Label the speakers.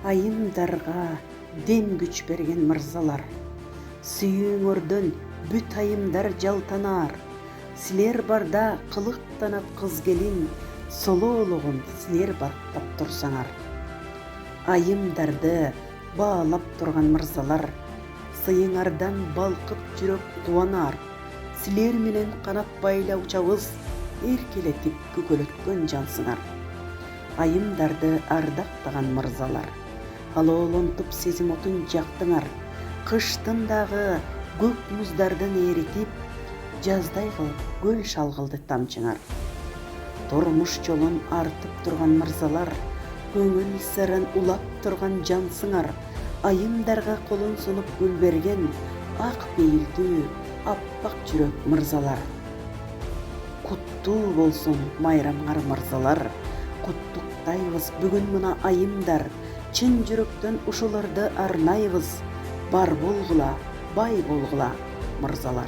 Speaker 1: Айымдарға дем күч берген мырзалар, сүйүүңөрдөн бүт айымдар жалтанар. Силер барда кылыктанат кыз келин, солоолугун силер барктап турсаңар. Айымдарды баалап турган мырзалар, сыйыңардан балкып жүрөк кубанар. Силер менен канат байлаучабыз эркелетип күкөлөткөн жансыңар. Айымдарды ардактаган мырзалар, алоолонтуп сезим отун жактыңар. Кыштын дагы көк муздардан эритип, жаздай кылып көл шалгылды тамчыңар. Турмуш жолун артып турган мырзалар, көңүл сырын улап турган жансыңар. Айымдарга колун сунуп гүл берген, ак пейилдүү, аппак жүрөк мырзалар. Куттуу болсун майрамыңар мырзалар, куттуктайбыз бүгүн мына айымдар. Чын жүрөктөн ушуларды арнайбыз, бар болгула, бай болгула мырзалар.